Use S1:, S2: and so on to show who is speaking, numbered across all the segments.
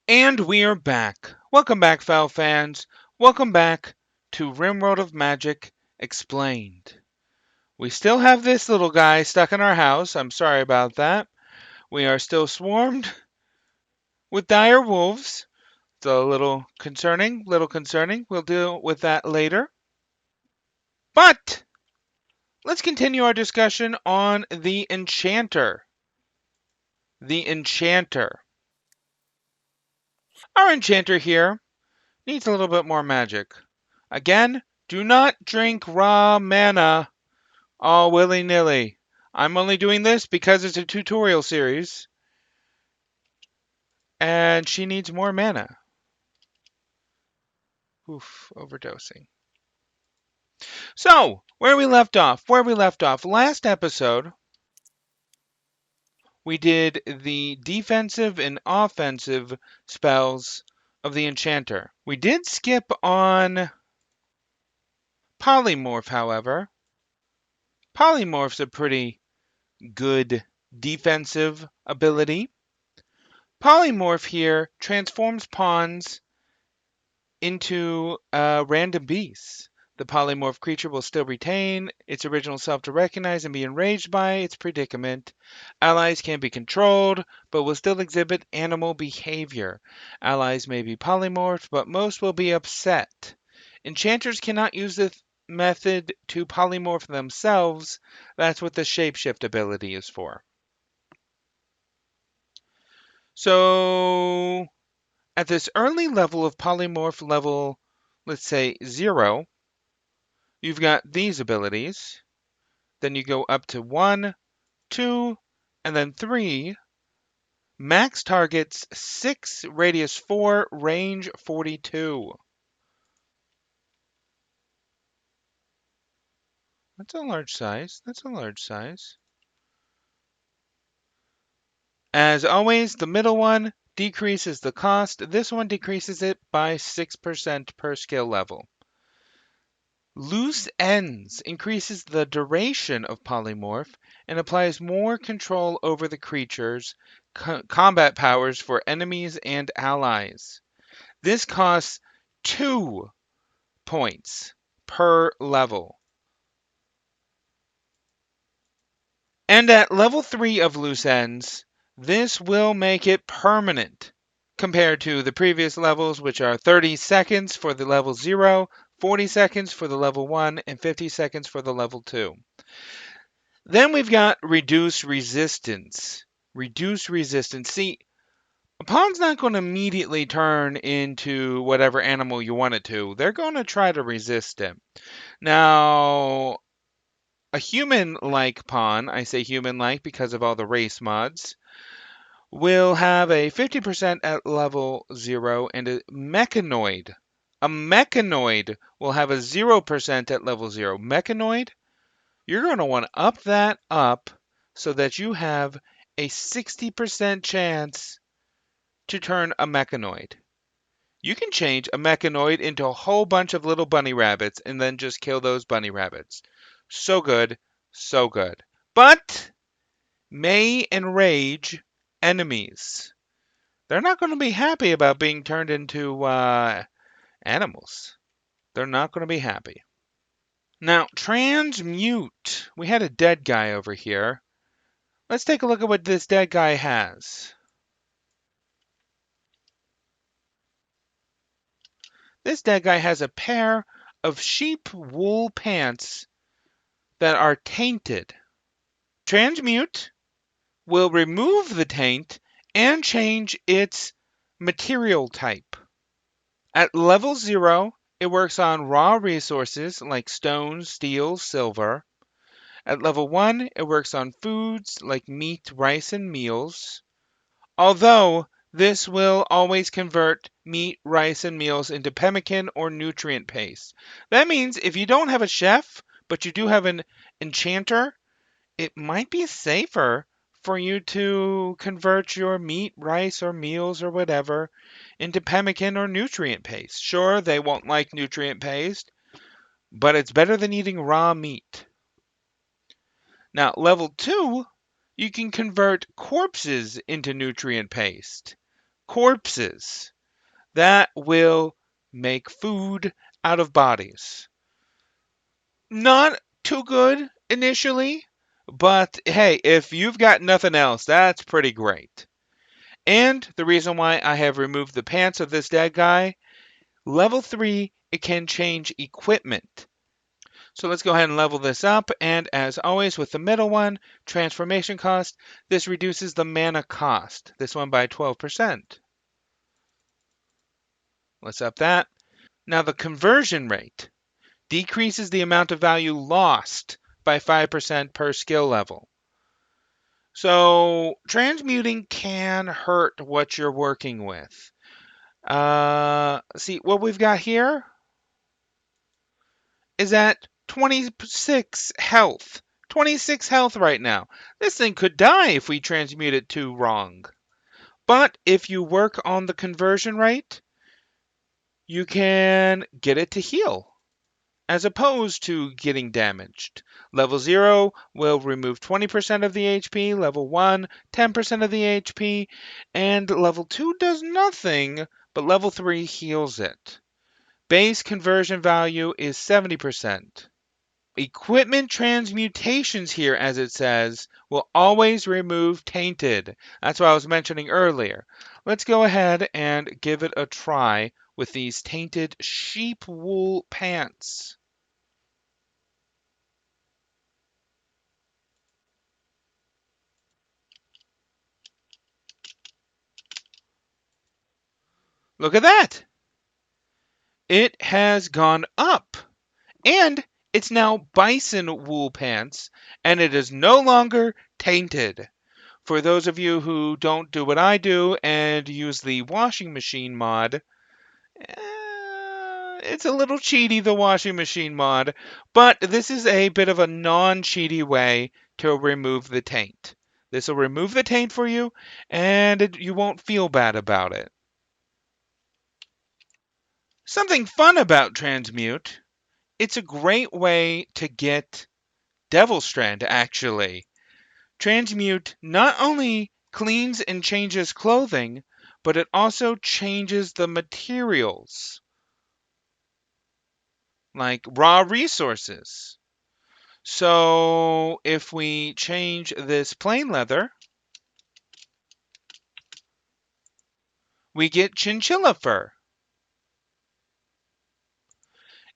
S1: And we are back. Welcome back, foul fans. Welcome back to RimWorld of Magic Explained. We still have this little guy stuck in our house. I'm sorry about that. We are still swarmed with dire wolves. It's a little concerning, We'll deal with that later. But let's continue our discussion on the Enchanter. The Enchanter. Our Enchanter here needs a little bit more magic. Again, do not drink raw mana all willy-nilly. I'm only doing this because it's a tutorial series. And she needs more mana. Oof, overdosing. So, where we left off. Last episode, we did the defensive and offensive spells of the Enchanter. We did skip on Polymorph, however. Polymorph's a pretty good defensive ability. Polymorph here transforms pawns into random beasts. The polymorph creature will still retain its original self to recognize and be enraged by its predicament. Allies can be controlled, but will still exhibit animal behavior. Allies may be polymorphed, but most will be upset. Enchanters cannot use this method to polymorph themselves. That's what the shapeshift ability is for. So, at this early level of polymorph level, let's say 0, you've got these abilities. Then you go up to 1, 2, and then 3. Max targets 6, radius 4, range 42. That's a large size. As always, the middle one decreases the cost. This one decreases it by 6% per skill level. Loose Ends increases the duration of polymorph and applies more control over the creature's combat powers for enemies and allies. This costs 2 points per level. And at level 3 of Loose Ends, this will make it permanent compared to the previous levels, which are 30 seconds for the level 0, 40 seconds for the level 1, and 50 seconds for the level 2. Then we've got Reduce Resistance. See, a pawn's not going to immediately turn into whatever animal you want it to. They're going to try to resist it. Now, a human-like pawn, I say human-like because of all the race mods, will have a 50% at level 0 and a mechanoid. A mechanoid will have a 0% at level 0. Mechanoid, you're going to want to up that up so that you have a 60% chance to turn a mechanoid. You can change a mechanoid into a whole bunch of little bunny rabbits and then just kill those bunny rabbits. So good, so good. But may enrage enemies. They're not going to be happy about being turned into animals. They're not going to be happy. Now, Transmute. We had a dead guy over here. Let's take a look at what this dead guy has. This dead guy has a pair of sheep wool pants that are tainted. Transmute will remove the taint and change its material type. At level 0, it works on raw resources like stone, steel, silver. At level 1, it works on foods like meat, rice, and meals. Although this will always convert meat, rice, and meals into pemmican or nutrient paste. That means if you don't have a chef, but you do have an enchanter, it might be safer for you to convert your meat, rice, or meals or whatever into pemmican or nutrient paste. Sure, they won't like nutrient paste, but it's better than eating raw meat. Now, level 2, you can convert corpses into nutrient paste. Corpses. That will make food out of bodies. Not too good initially, but hey, if you've got nothing else, that's pretty great. And the reason why I have removed the pants of this dead guy, level 3, it can change equipment. So let's go ahead and level this up, and as always with the middle one, transformation cost, this reduces the mana cost, this one by 12%. Let's up that. Now the conversion rate decreases the amount of value lost by 5% per skill level. So transmuting can hurt what you're working with. See, what we've got here is at 26 health. 26 health right now. This thing could die if we transmute it too wrong. But if you work on the conversion rate, you can get it to heal, as opposed to getting damaged. Level 0 will remove 20% of the HP, level 1, 10% of the HP, and level 2 does nothing, but level 3 heals it. Base conversion value is 70%. Equipment transmutations here, as it says, will always remove tainted. That's what I was mentioning earlier. Let's go ahead and give it a try with these tainted sheep wool pants. Look at that! It has gone up, and it's now bison wool pants, and it is no longer tainted. For those of you who don't do what I do and use the washing machine mod, it's a little cheaty, the washing machine mod, but this is a bit of a non-cheaty way to remove the taint. This will remove the taint for you, and you won't feel bad about it. Something fun about Transmute, it's a great way to get Devil Strand, actually. Transmute not only cleans and changes clothing, but it also changes the materials, like raw resources. So if we change this plain leather, we get chinchilla fur.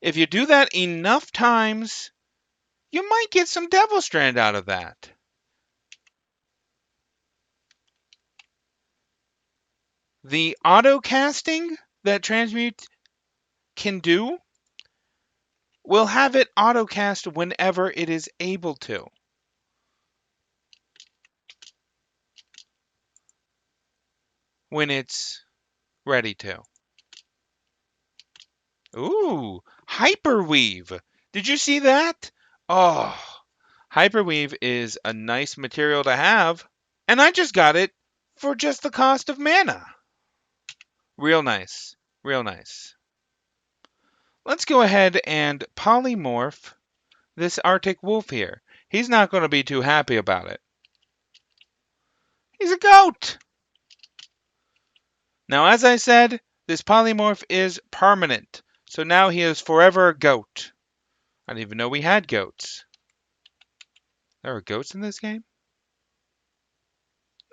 S1: If you do that enough times, you might get some Devil Strand out of that. The auto casting that Transmute can do will have it auto cast whenever it is able to. When it's ready to. Ooh, Hyperweave. Did you see that? Oh, Hyperweave is a nice material to have. And I just got it for just the cost of mana. Real nice. Real nice. Let's go ahead and polymorph this Arctic wolf here. He's not going to be too happy about it. He's a goat! Now, as I said, this polymorph is permanent. So now he is forever a goat. I didn't even know we had goats. There are goats in this game?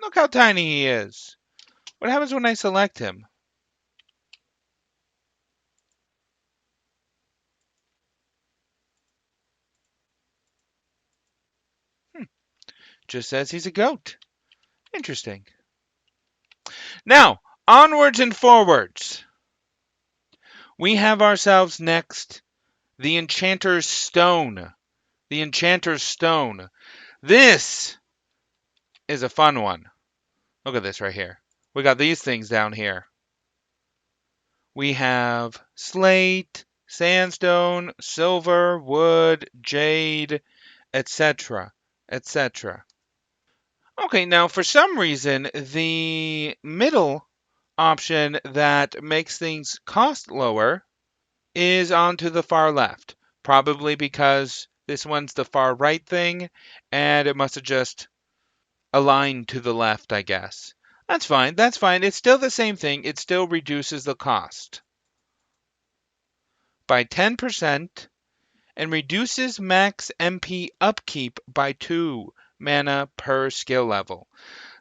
S1: Look how tiny he is. What happens when I select him? Just says he's a goat. Interesting. Now, onwards and forwards. We have ourselves next the Enchanter Stone. The Enchanter Stone. This is a fun one. Look at this right here. We got these things down here. We have slate, sandstone, silver, wood, jade, etc., etc. Okay, now for some reason, the middle option that makes things cost lower is on to the far left, probably because This one's the far right thing, and it must have just aligned to the left, I guess. That's fine. That's fine. It's still the same thing. It still reduces the cost by 10% and reduces max MP upkeep by 2 mana per skill level.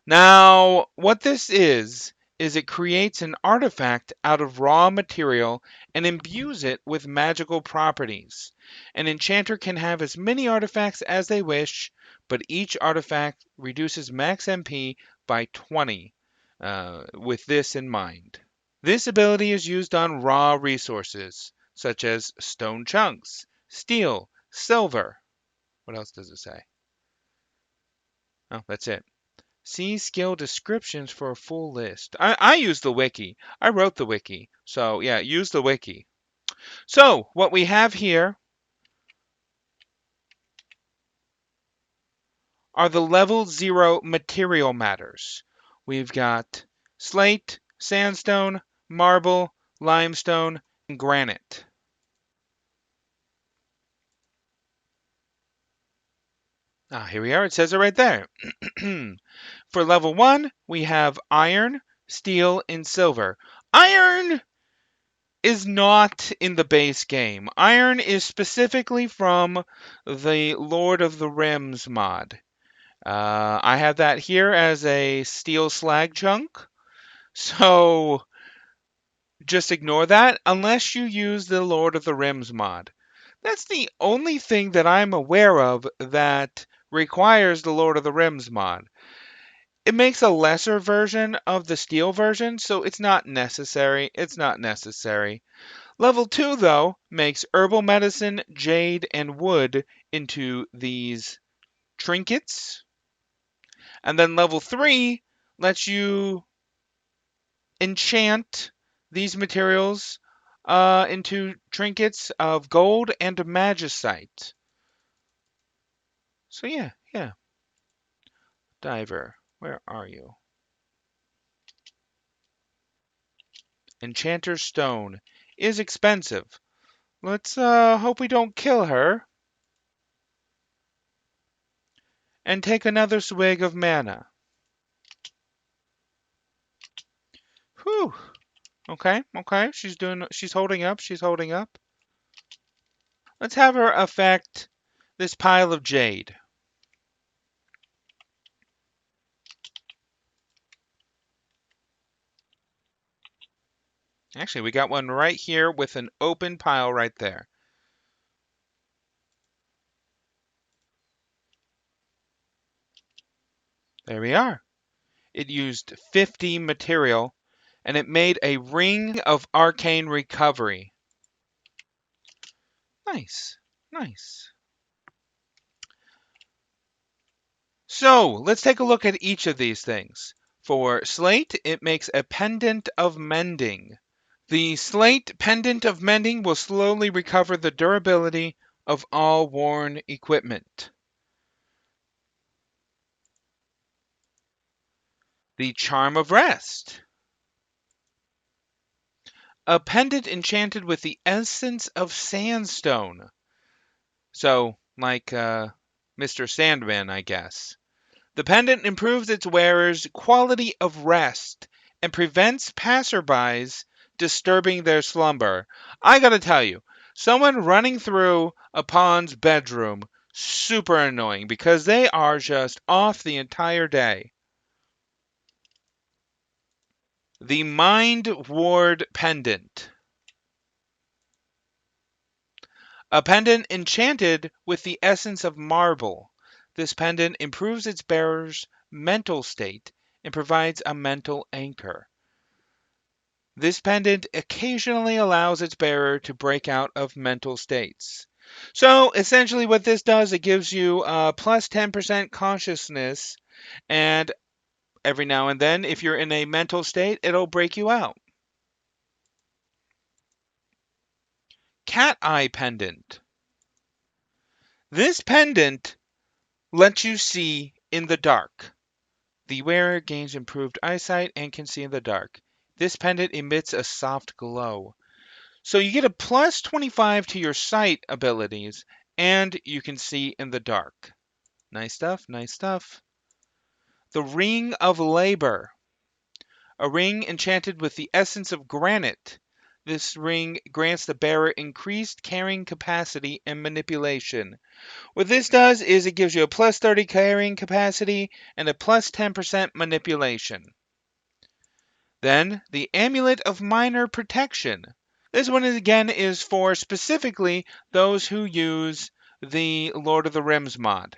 S1: Now, what this is it creates an artifact out of raw material and imbues it with magical properties. An enchanter can have as many artifacts as they wish, but each artifact reduces max MP by 20, with this in mind. This ability is used on raw resources, such as stone chunks, steel, silver. What else does it say? Oh, that's it. See skill descriptions for a full list. I use the wiki. I wrote the wiki. So, yeah, use the wiki. So, what we have here are the level 0 material matters. We've got slate, sandstone, marble, limestone, and granite. Here we are. It says it right there. For level 1, we have iron, steel, and silver. Iron is not in the base game. Iron is specifically from the Lord of the Rims mod. I have that here as a steel slag chunk, so just ignore that unless you use the Lord of the Rims mod. That's the only thing that I'm aware of that requires the Lord of the Rims mod. It makes a lesser version of the steel version, so it's not necessary. It's not necessary. Level 2, though, makes herbal medicine, jade, and wood into these trinkets. And then level 3 lets you enchant these materials into trinkets of gold and magicite. So yeah. Diver, where are you? Enchanter Stone is expensive. Let's hope we don't kill her. And take another swig of mana. Whew. Okay. She's holding up. She's holding up. Let's have her affect this pile of jade. Actually, we got one right here with an open pile right there. There we are. It used 50 material, and it made a ring of arcane recovery. Nice. So, let's take a look at each of these things. For slate, it makes a pendant of mending. The slate pendant of mending will slowly recover the durability of all worn equipment. The charm of rest. A pendant enchanted with the essence of sandstone. So, like Mr. Sandman, I guess. The pendant improves its wearer's quality of rest and prevents passerbys disturbing their slumber. I gotta tell you, someone running through a pawn's bedroom, super annoying because they are just off the entire day. The Mind Ward Pendant. A pendant enchanted with the essence of marble. This pendant improves its bearer's mental state and provides a mental anchor. This pendant occasionally allows its bearer to break out of mental states. So essentially what this does, it gives you plus 10% consciousness, and every now and then, if you're in a mental state, it'll break you out. Cat Eye Pendant. This pendant lets you see in the dark. The wearer gains improved eyesight and can see in the dark. This pendant emits a soft glow. So you get a plus 25 to your sight abilities and you can see in the dark. Nice stuff, nice stuff. The Ring of Labor. A ring enchanted with the essence of granite. This ring grants the bearer increased carrying capacity and manipulation. What this does is it gives you a plus 30 carrying capacity and a plus 10% manipulation. Then, the Amulet of Minor Protection. This one again is for specifically those who use the Lord of the Rims mod.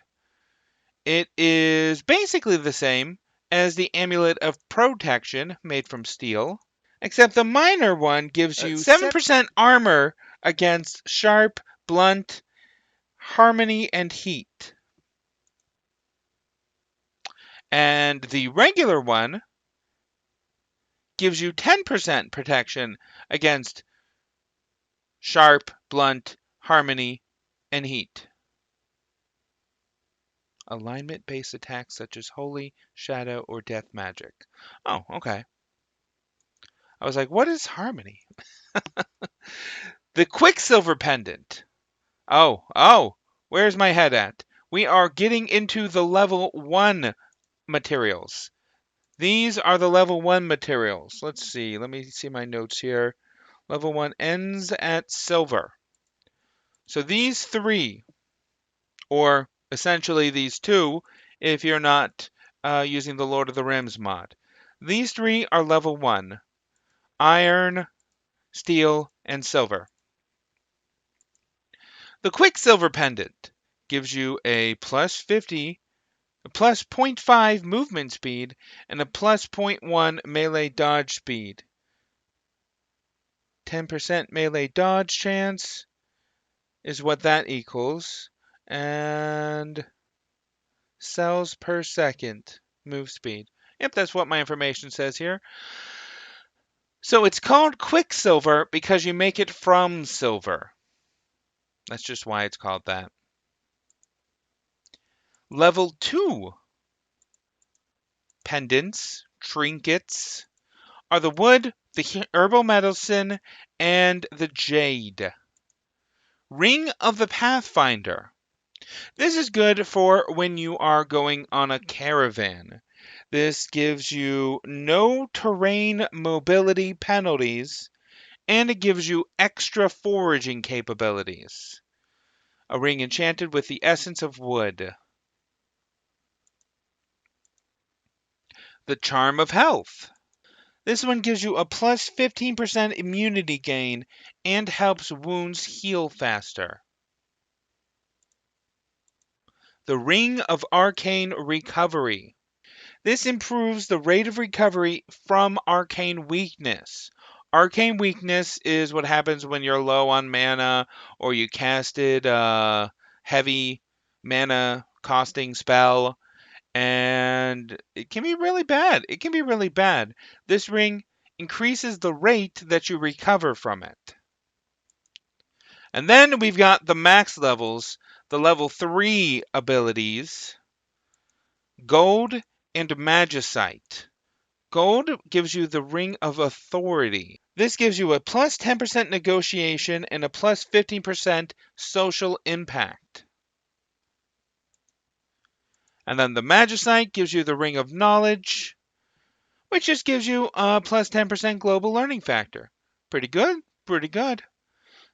S1: It is basically the same as the Amulet of Protection made from steel, except the minor one gives you 7% armor against sharp, blunt, harmony, and heat. And the regular one gives you 10% protection against sharp, blunt, harmony, and heat. Alignment-based attacks such as Holy, Shadow, or Death Magic. Oh, okay. I was like, what is harmony? The Quicksilver Pendant. Oh, where's my head at? We are getting into the level 1 materials. These are the level 1 materials. Let's see. Let me see my notes here. Level 1 ends at silver. So these 3, or essentially these 2, if you're not using the Lord of the Rims mod. These 3 are level 1. Iron, steel, and silver. The Quicksilver Pendant gives you a plus 50, a plus 0.5 movement speed, and a plus 0.1 melee dodge speed. 10% melee dodge chance is what that equals. And cells per second move speed. Yep, that's what my information says here. So it's called Quicksilver because you make it from silver. That's just why it's called that. Level 2 pendants, trinkets, are the wood, the herbal medicine, and the jade. Ring of the Pathfinder. This is good for when you are going on a caravan. This gives you no terrain mobility penalties, and it gives you extra foraging capabilities. A ring enchanted with the essence of wood. The Charm of Health. This one gives you a plus 15% immunity gain and helps wounds heal faster. The Ring of Arcane Recovery. This improves the rate of recovery from arcane weakness. Arcane weakness is what happens when you're low on mana or you casted a heavy mana costing spell, and it can be really bad. It can be really bad. This ring increases the rate that you recover from it. And then we've got the max levels, the level 3 abilities, Gold and Magicite. Gold gives you the Ring of Authority. This gives you a plus 10% negotiation and a plus 15% social impact. And then the Magicite gives you the Ring of Knowledge, which just gives you a plus 10% global learning factor. Pretty good, pretty good.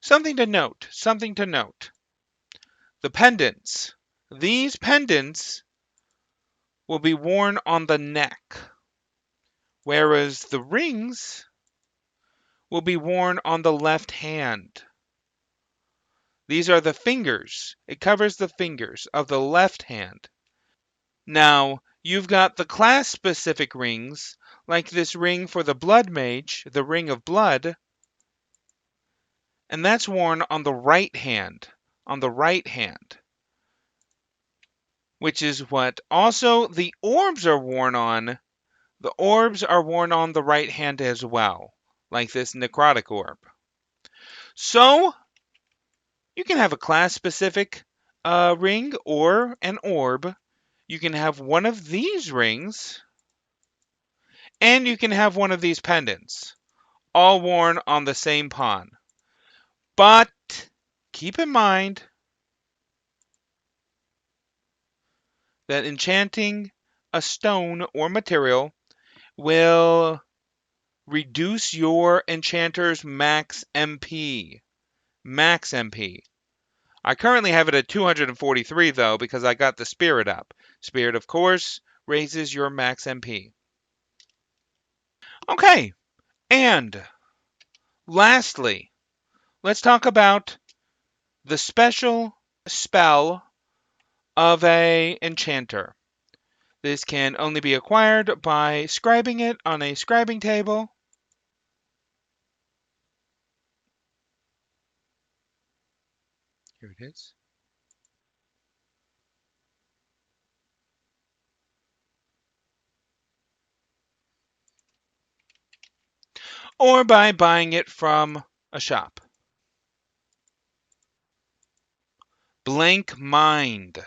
S1: Something to note, something to note. The pendants. These pendants will be worn on the neck, whereas the rings will be worn on the left hand. These are the fingers. It covers the fingers of the left hand. Now, you've got the class-specific rings, like this ring for the Blood Mage, the Ring of Blood, and that's worn on the right hand, which is what also the orbs are worn on. The orbs are worn on the right hand as well, like this necrotic orb. So, you can have a class-specific ring or an orb. You can have one of these rings, and you can have one of these pendants, all worn on the same pawn. But keep in mind, that enchanting a stone or material will reduce your enchanter's max MP. Max MP. I currently have it at 243 though because I got the spirit up. Spirit, of course, raises your max MP. Okay, and lastly, let's talk about the special spell of a enchanter. This can only be acquired by scribing it on a scribing table. Here it is. Or by buying it from a shop. Blank Mind.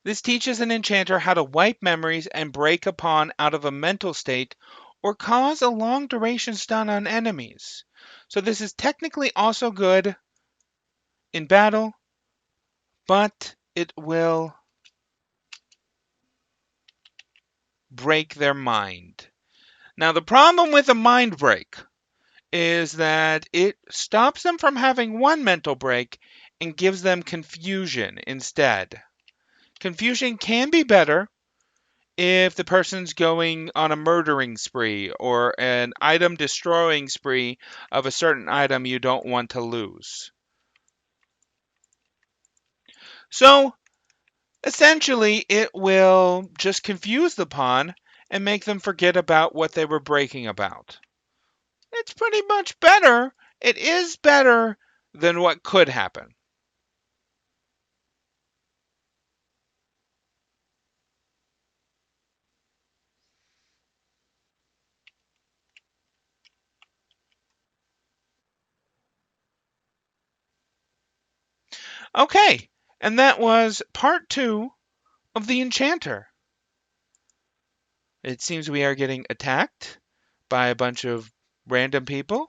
S1: This teaches an enchanter how to wipe memories and break a pawn out of a mental state or cause a long duration stun on enemies. So this is technically also good in battle, but it will break their mind. Now the problem with a mind break is that it stops them from having one mental break and gives them confusion instead. Confusion can be better if the person's going on a murdering spree or an item destroying spree of a certain item you don't want to lose. So essentially, it will just confuse the pawn and make them forget about what they were breaking about. It's pretty much better. It is better than what could happen. Okay, and that was part 2 of the Enchanter. It seems we are getting attacked by a bunch of random people.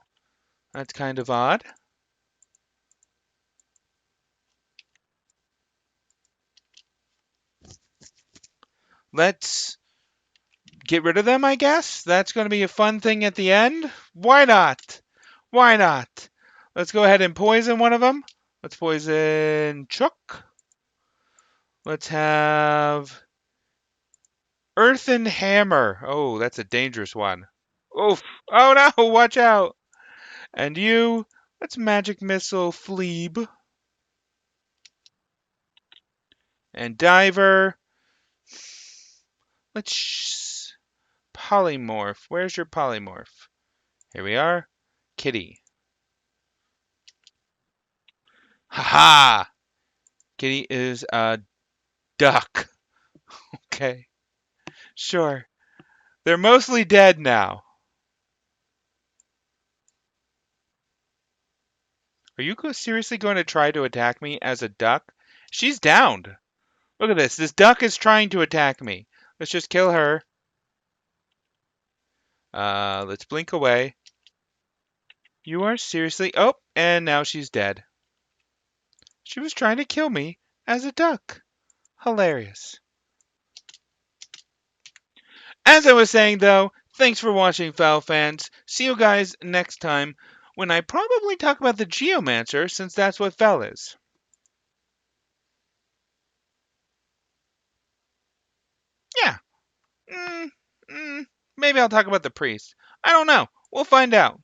S1: That's kind of odd. Let's get rid of them, I guess. That's going to be a fun thing at the end. Why not? Why not? Let's go ahead and poison one of them. Let's poison Chook. Let's have Earthen Hammer. Oh, that's a dangerous one. Oof. Oh no, watch out. And you, let's Magic Missile Fleeb. And Diver. Let's Polymorph. Where's your Polymorph? Here we are. Kitty. Haha! Kitty is a duck. Okay. Sure. They're mostly dead now. Are you seriously going to try to attack me as a duck? She's downed. Look at this. This duck is trying to attack me. Let's just kill her. Let's blink away. You are seriously... Oh, and now she's dead. She was trying to kill me as a duck. Hilarious. As I was saying, though, thanks for watching, Foul fans. See you guys next time when I probably talk about the Geomancer, since that's what Fel is. Yeah. Mm, maybe I'll talk about the priest. I don't know. We'll find out.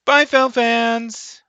S1: Bye, Fel fans.